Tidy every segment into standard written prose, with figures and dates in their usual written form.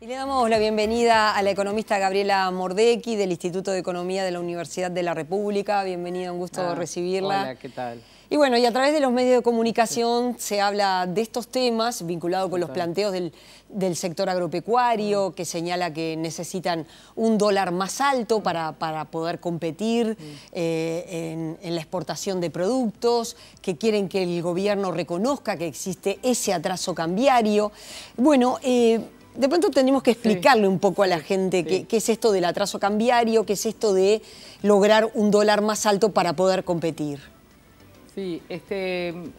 Y le damos la bienvenida a la economista Gabriela Mordecki del Instituto de Economía de la Universidad de la República. Bienvenida, un gusto recibirla. Hola, ¿qué tal? Y bueno, y a través de los medios de comunicación se habla de estos temas vinculados con los planteos del sector agropecuario, que señala que necesitan un dólar más alto para poder competir en la exportación de productos, que quieren que el gobierno reconozca que existe ese atraso cambiario. Bueno, de pronto tenemos que explicarle un poco a la gente qué es esto del atraso cambiario, qué es esto de lograr un dólar más alto para poder competir. Sí,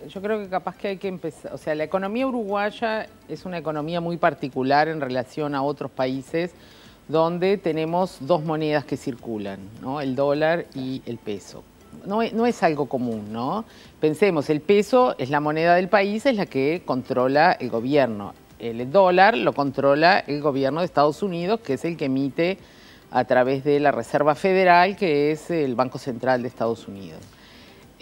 yo creo que capaz que hay que empezar, o sea, la economía uruguaya es una economía muy particular en relación a otros países donde tenemos dos monedas que circulan, ¿no? El dólar y el peso. No es algo común, ¿no? Pensemos, el peso es la moneda del país, es la que controla el gobierno. El dólar lo controla el gobierno de Estados Unidos, que es el que emite a través de la Reserva Federal, que es el Banco Central de Estados Unidos.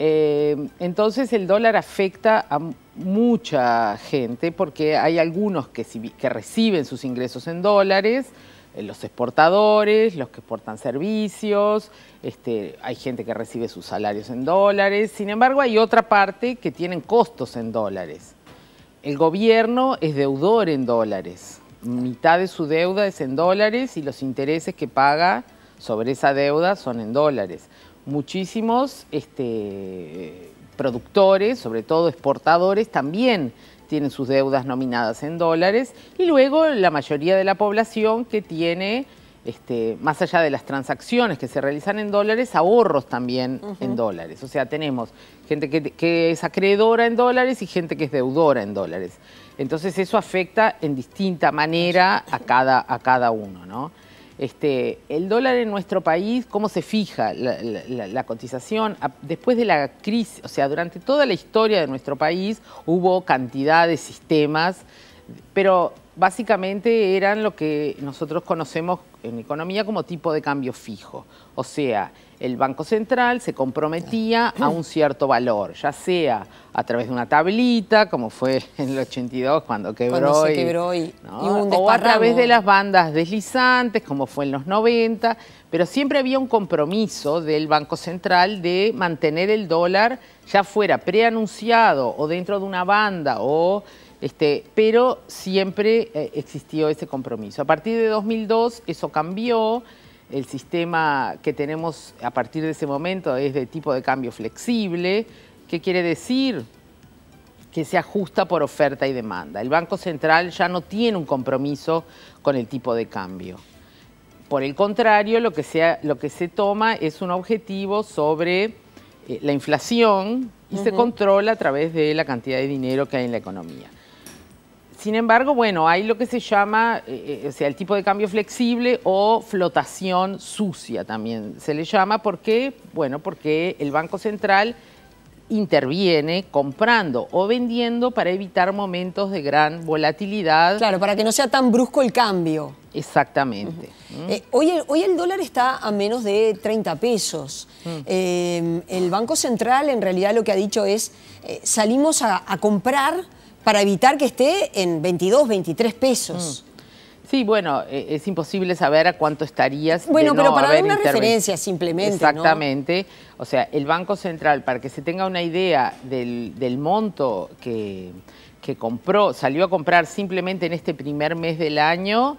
Entonces el dólar afecta a mucha gente porque hay algunos que reciben sus ingresos en dólares, los exportadores, los que exportan servicios, hay gente que recibe sus salarios en dólares. Sin embargo, hay otra parte que tienen costos en dólares. El gobierno es deudor en dólares, mitad de su deuda es en dólares y los intereses que paga sobre esa deuda son en dólares. Muchísimos productores, sobre todo exportadores, también tienen sus deudas nominadas en dólares y luego la mayoría de la población que tiene, más allá de las transacciones que se realizan en dólares, ahorros también en dólares. O sea, tenemos gente que es acreedora en dólares y gente que es deudora en dólares. Entonces eso afecta en distinta manera a cada uno, ¿no? El dólar en nuestro país, ¿cómo se fija la cotización? Después de la crisis, o sea, durante toda la historia de nuestro país hubo cantidad de sistemas, pero básicamente eran lo que nosotros conocemos en economía como tipo de cambio fijo. O sea, el Banco Central se comprometía a un cierto valor, ya sea a través de una tablita, como fue en el 82 cuando quebró, ¿no? Y un o a través de las bandas deslizantes, como fue en los 90, pero siempre había un compromiso del Banco Central de mantener el dólar, ya fuera preanunciado o dentro de una banda, pero siempre existió ese compromiso. A partir de 2002 eso cambió. El sistema que tenemos a partir de ese momento es de tipo de cambio flexible. ¿Qué quiere decir? Que se ajusta por oferta y demanda. El Banco Central ya no tiene un compromiso con el tipo de cambio. Por el contrario, lo que se toma es un objetivo sobre la inflación y se controla a través de la cantidad de dinero que hay en la economía. Sin embargo, bueno, hay lo que se llama, el tipo de cambio flexible o flotación sucia también se le llama. ¿Por qué? Bueno, porque el Banco Central interviene comprando o vendiendo para evitar momentos de gran volatilidad. Claro, para que no sea tan brusco el cambio. Exactamente. Hoy el dólar está a menos de 30 pesos. El Banco Central en realidad lo que ha dicho es, salimos a comprar para evitar que esté en 22, 23 pesos. Sí, bueno, es imposible saber a cuánto estarías. Bueno, pero para dar una referencia simplemente, exactamente, ¿no? O sea, el Banco Central, para que se tenga una idea del monto que compró, salió a comprar simplemente en este primer mes del año,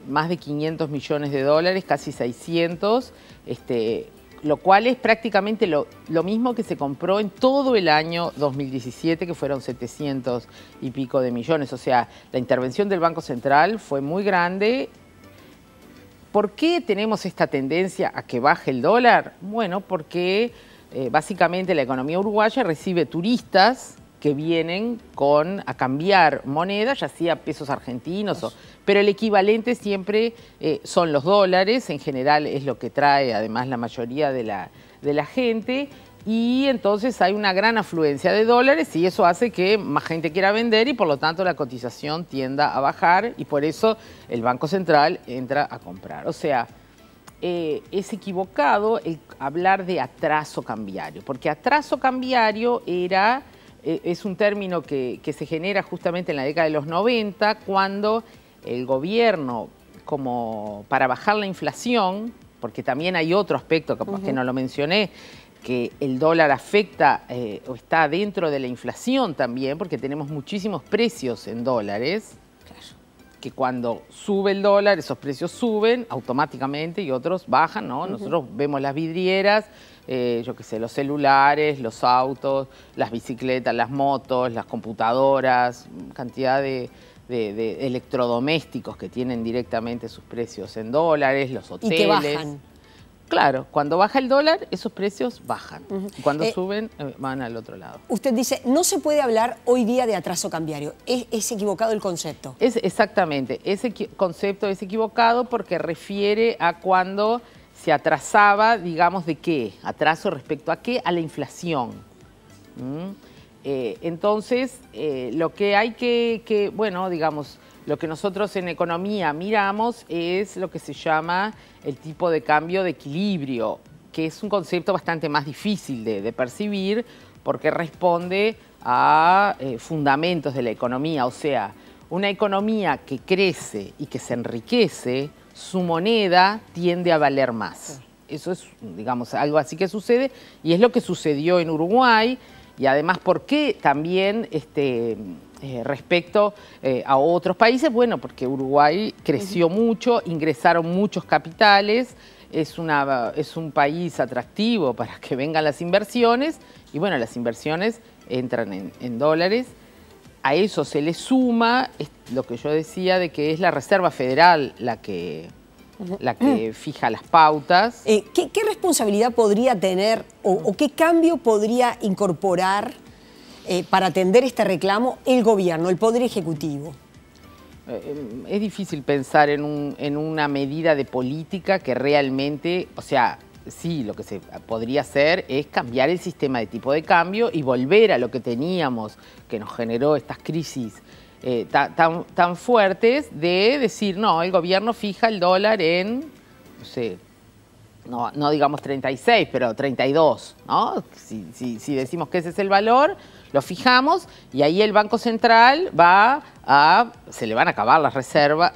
más de 500 millones de dólares, casi 600, lo cual es prácticamente lo mismo que se compró en todo el año 2017, que fueron 700 y pico de millones. O sea, la intervención del Banco Central fue muy grande. ¿Por qué tenemos esta tendencia a que baje el dólar? Bueno, porque básicamente la economía uruguaya recibe turistas que vienen a cambiar moneda, ya sea pesos argentinos, pero el equivalente siempre son los dólares, en general es lo que trae además la mayoría de la gente, y entonces hay una gran afluencia de dólares y eso hace que más gente quiera vender y por lo tanto la cotización tienda a bajar y por eso el Banco Central entra a comprar. O sea, es equivocado hablar de atraso cambiario, porque atraso cambiario es un término que se genera justamente en la década de los 90, cuando el gobierno, como para bajar la inflación, porque también hay otro aspecto, capaz que no lo mencioné, que el dólar afecta o está dentro de la inflación también, porque tenemos muchísimos precios en dólares, que cuando sube el dólar, esos precios suben automáticamente y otros bajan, ¿no? Nosotros vemos las vidrieras, yo qué sé, los celulares, los autos, las bicicletas, las motos, las computadoras, cantidad de electrodomésticos que tienen directamente sus precios en dólares, los hoteles. Y que bajan. Claro, cuando baja el dólar, esos precios bajan. Y cuando suben, van al otro lado. Usted dice, no se puede hablar hoy día de atraso cambiario. ¿Es equivocado el concepto? Exactamente, ese concepto es equivocado porque refiere a cuando se atrasaba, digamos, ¿de qué? Atraso respecto a qué? A la inflación. Entonces, lo que hay que, bueno, digamos, lo que nosotros en economía miramos es lo que se llama el tipo de cambio de equilibrio, que es un concepto bastante más difícil de percibir porque responde a fundamentos de la economía. O sea, una economía que crece y que se enriquece, su moneda tiende a valer más. Eso es, digamos, algo así que sucede y es lo que sucedió en Uruguay. Y además, ¿por qué también respecto a otros países? Bueno, porque Uruguay creció mucho, ingresaron muchos capitales, es un país atractivo para que vengan las inversiones y bueno, las inversiones entran en dólares. A eso se le suma lo que yo decía de que es la Reserva Federal la que fija las pautas. ¿Qué responsabilidad podría tener o qué cambio podría incorporar para atender este reclamo el gobierno, el Poder Ejecutivo? Es difícil pensar en una medida de política que realmente, o sea, sí, lo que se podría hacer es cambiar el sistema de tipo de cambio y volver a lo que teníamos, que nos generó estas crisis tan fuertes, de decir, no, el gobierno fija el dólar en, no sé, no digamos 36, pero 32, ¿no? Si decimos que ese es el valor, lo fijamos y ahí el Banco Central se le van a acabar las reservas,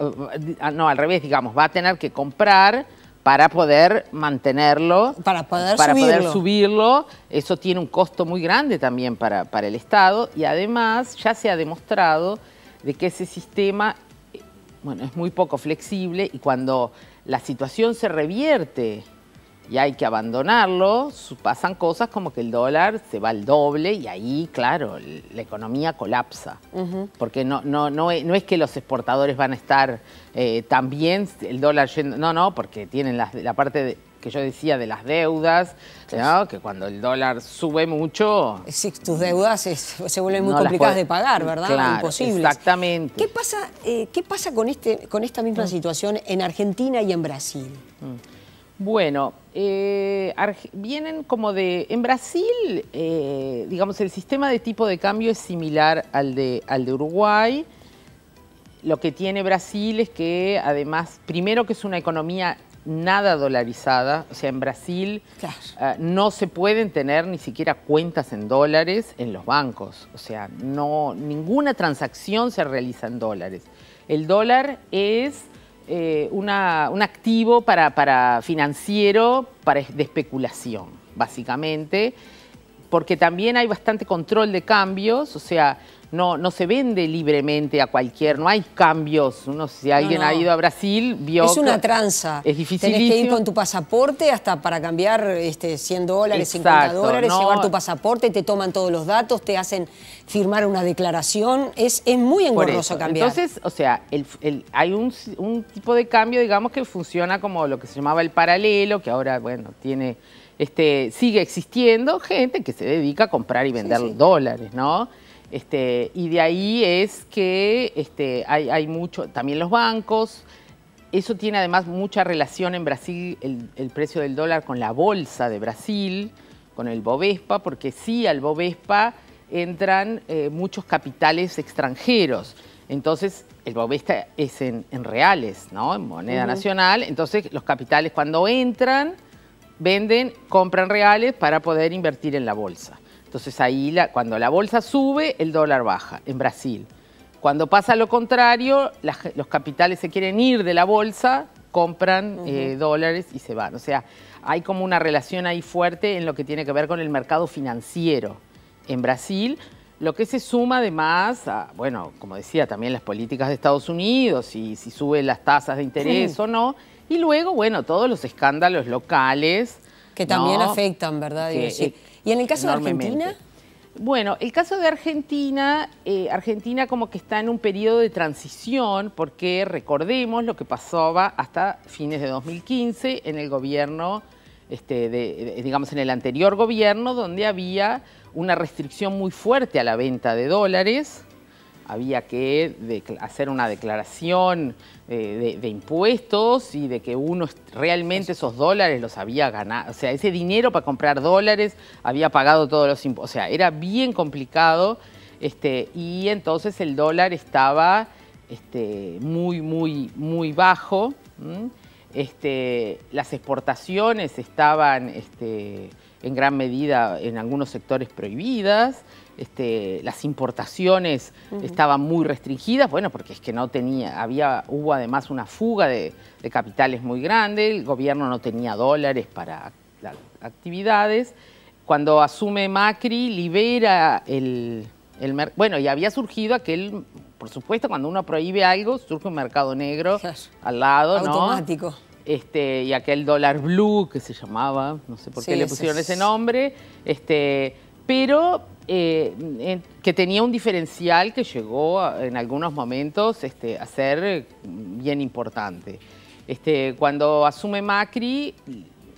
no, al revés, digamos, va a tener que comprar para poder mantenerlo, para poder subirlo. Eso tiene un costo muy grande también para el Estado y además ya se ha demostrado de que ese sistema, bueno, es muy poco flexible y cuando la situación se revierte y hay que abandonarlo, pasan cosas como que el dólar se va al doble y ahí, claro, la economía colapsa. Porque no es que los exportadores van a estar tan bien, el dólar yendo, no, porque tienen la parte que yo decía de las deudas, ¿no? Que cuando el dólar sube mucho... Sí, tus deudas se vuelven muy complicadas de pagar, ¿verdad? Claro, imposibles. Exactamente. ¿Qué pasa con esta misma situación en Argentina y en Brasil? Bueno, vienen como en Brasil, digamos, el sistema de tipo de cambio es similar al de Uruguay. Lo que tiene Brasil es que además, primero que es una economía nada dolarizada, o sea, en Brasil no se pueden tener ni siquiera cuentas en dólares en los bancos, o sea, ninguna transacción se realiza en dólares. El dólar es un activo financiero de especulación, básicamente, porque también hay bastante control de cambios, o sea, no se vende libremente no hay cambios. Si alguien ha ido a Brasil, vio es una tranza. Es dificilísimo. Tenés que ir con tu pasaporte hasta para cambiar $100, Exacto, $50, llevar tu pasaporte, te toman todos los datos, te hacen firmar una declaración. Es muy engorroso cambiar. Entonces, o sea, hay un tipo de cambio, digamos, que funciona como lo que se llamaba el paralelo, que ahora, bueno, sigue existiendo gente que se dedica a comprar y vender dólares, ¿no? Y de ahí es que hay mucho, también los bancos, eso tiene además mucha relación en Brasil, el precio del dólar con la bolsa de Brasil, con el Bovespa, porque sí, al Bovespa entran muchos capitales extranjeros. Entonces, el Bovespa es en reales, ¿no? En moneda nacional. Entonces, los capitales cuando entran, venden, compran reales para poder invertir en la bolsa. Entonces ahí cuando la bolsa sube, el dólar baja en Brasil. Cuando pasa lo contrario, los capitales se quieren ir de la bolsa, compran dólares y se van. O sea, hay como una relación ahí fuerte en lo que tiene que ver con el mercado financiero en Brasil, lo que se suma además a, bueno, como decía, también las políticas de Estados Unidos y si suben las tasas de interés o no. Y luego, bueno, todos los escándalos locales. Que también afectan, ¿verdad? Sí. ¿Y en el caso de Argentina? Bueno, el caso de Argentina, Argentina como que está en un periodo de transición porque recordemos lo que pasaba hasta fines de 2015 en el gobierno, digamos en el anterior gobierno, donde había una restricción muy fuerte a la venta de dólares. Había que hacer una declaración de impuestos y de que uno realmente esos dólares los había ganado. O sea, ese dinero para comprar dólares había pagado todos los impuestos. O sea, era bien complicado y entonces el dólar estaba muy bajo. Las exportaciones estaban en gran medida en algunos sectores prohibidas. Las importaciones estaban muy restringidas, bueno, porque es que no tenía, hubo además una fuga de capitales muy grande, el gobierno no tenía dólares para las actividades. Cuando asume Macri, libera el mercado, bueno, y había surgido aquel, por supuesto, cuando uno prohíbe algo, surge un mercado negro al lado, automático. Y aquel dólar blue que se llamaba, no sé por qué le pusieron ese nombre, pero que tenía un diferencial que llegó en algunos momentos a ser bien importante. Cuando asume Macri,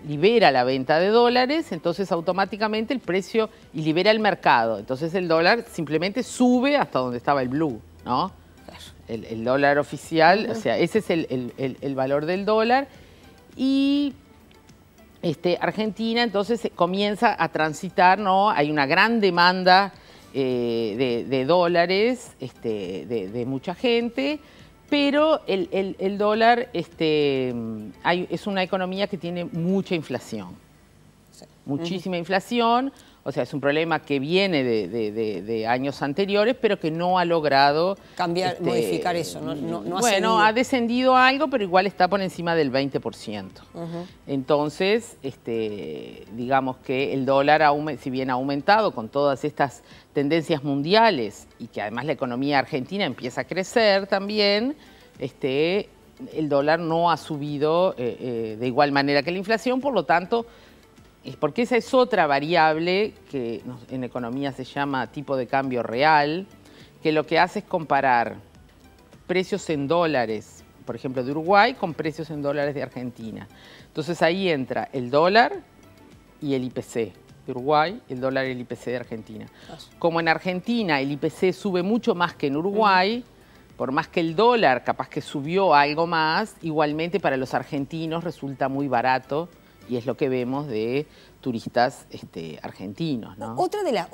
libera la venta de dólares, entonces automáticamente el precio y libera el mercado. Entonces el dólar simplemente sube hasta donde estaba el blue, ¿no? El dólar oficial, o sea, ese es el valor del dólar. Y Argentina entonces comienza a transitar, ¿no? Hay una gran demanda de dólares de mucha gente, pero el dólar es una economía que tiene mucha inflación, muchísima inflación. O sea, es un problema que viene de años anteriores, pero que no ha logrado cambiar, modificar eso. No bueno, ha descendido algo, pero igual está por encima del 20%. Entonces, digamos que el dólar, si bien ha aumentado con todas estas tendencias mundiales y que además la economía argentina empieza a crecer también, el dólar no ha subido de igual manera que la inflación, por lo tanto, porque esa es otra variable que en economía se llama tipo de cambio real, que lo que hace es comparar precios en dólares, por ejemplo, de Uruguay, con precios en dólares de Argentina. Entonces ahí entra el dólar y el IPC de Uruguay, el dólar y el IPC de Argentina. Como en Argentina el IPC sube mucho más que en Uruguay, por más que el dólar capaz que subió algo más, igualmente para los argentinos resulta muy barato. Y es lo que vemos de turistas argentinos, ¿no? Otra de las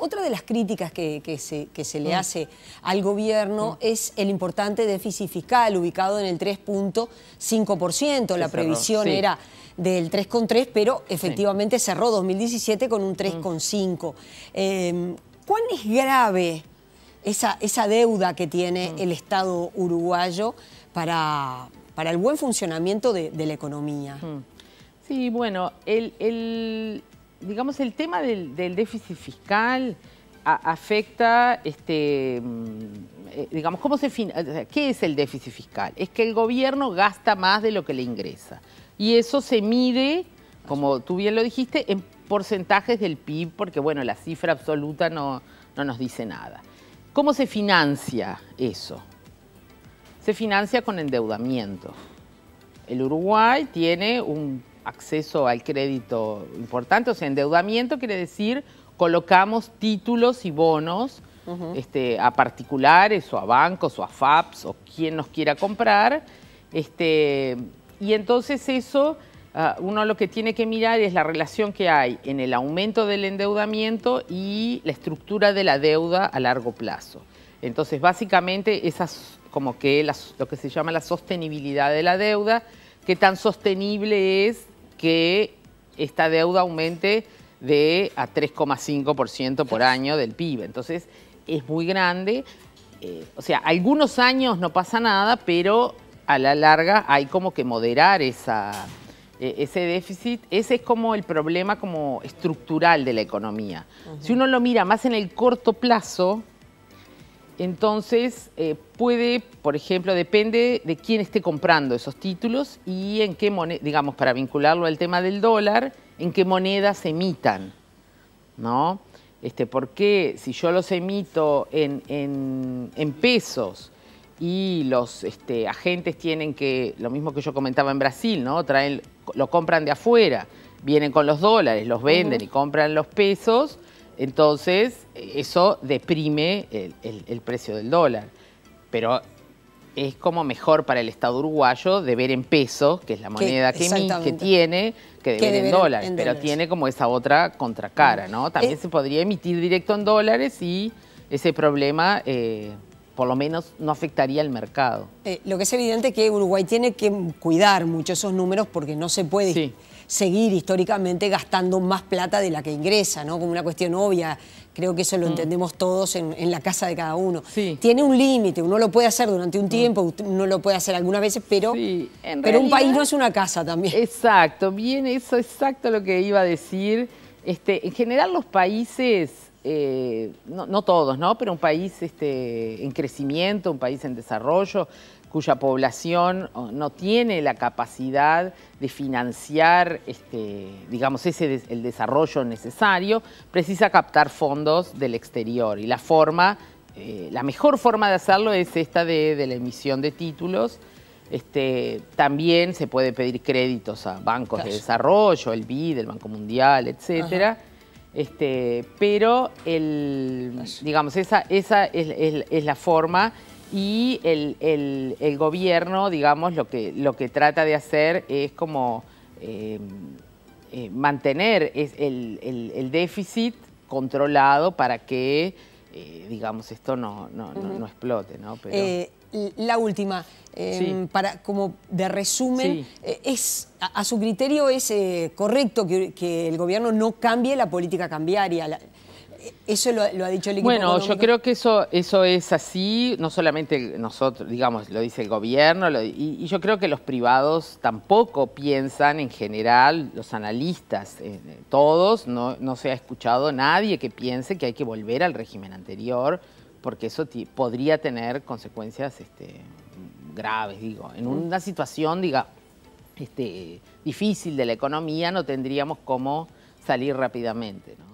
críticas que se le hace al gobierno es el importante déficit fiscal, ubicado en el 3.5%. La previsión era del 3,3%, pero efectivamente cerró 2017 con un 3,5%. ¿Cuán es grave esa deuda que tiene el Estado uruguayo para el buen funcionamiento de la economía? Sí, bueno, digamos, el tema del déficit fiscal afecta, digamos, ¿qué es el déficit fiscal? Es que el gobierno gasta más de lo que le ingresa. Y eso se mide, como tú bien lo dijiste, en porcentajes del PIB, porque, bueno, la cifra absoluta no nos dice nada. ¿Cómo se financia eso? Se financia con endeudamiento. El Uruguay tiene un acceso al crédito importante, o sea, endeudamiento quiere decir colocamos títulos y bonos a particulares o a bancos o a FAPs o quien nos quiera comprar, y entonces eso uno lo que tiene que mirar es la relación que hay en el aumento del endeudamiento y la estructura de la deuda a largo plazo. Entonces, básicamente, esas como que lo que se llama la sostenibilidad de la deuda, qué tan sostenible es que esta deuda aumente a 3,5% por año del PIB. Entonces, es muy grande o sea, algunos años no pasa nada, pero a la larga hay como que moderar ese déficit. Ese es como el problema como estructural de la economía. Si uno lo mira más en el corto plazo, entonces puede, por ejemplo, depende de quién esté comprando esos títulos y en qué moneda, digamos, para vincularlo al tema del dólar, en qué moneda se emitan, ¿no? Porque si yo los emito en pesos y los agentes tienen que, lo mismo que yo comentaba en Brasil, ¿no? Lo compran de afuera, vienen con los dólares, los venden y compran los pesos, entonces eso deprime el precio del dólar. Pero es como mejor para el Estado uruguayo deber en pesos, que es la moneda que tiene, que deber en dólares. Pero tiene como esa otra contracara, ¿no? También se podría emitir directo en dólares y ese problema por lo menos no afectaría al mercado. Lo que es evidente es que Uruguay tiene que cuidar mucho esos números porque no se puede seguir históricamente gastando más plata de la que ingresa, ¿no? Como una cuestión obvia. Creo que eso lo entendemos todos en la casa de cada uno. Tiene un límite, uno lo puede hacer durante un tiempo, uno lo puede hacer algunas veces, pero un país no es una casa también. Exacto, bien, eso es exacto lo que iba a decir. En general los países, no todos, ¿no? Pero un país en crecimiento, un país en desarrollo, cuya población no tiene la capacidad de financiar, digamos, el desarrollo necesario, precisa captar fondos del exterior. Y la mejor forma de hacerlo es esta de la emisión de títulos. También se puede pedir créditos a bancos de desarrollo, el BID, el Banco Mundial, etcétera. Pero digamos, esa es la forma. Y el gobierno, digamos, lo que trata de hacer es como mantener el déficit controlado para que, digamos, esto no explote, ¿no? Pero... la última, como de resumen, a su criterio es correcto que el gobierno no cambie la política cambiaria. Eso lo ha dicho el equipo económico. Yo creo que eso es así, no solamente nosotros, digamos, lo dice el gobierno, y yo creo que los privados tampoco piensan en general, los analistas, todos, no se ha escuchado nadie que piense que hay que volver al régimen anterior, porque eso podría tener consecuencias graves, digo. En una situación, difícil de la economía no tendríamos cómo salir rápidamente, ¿no?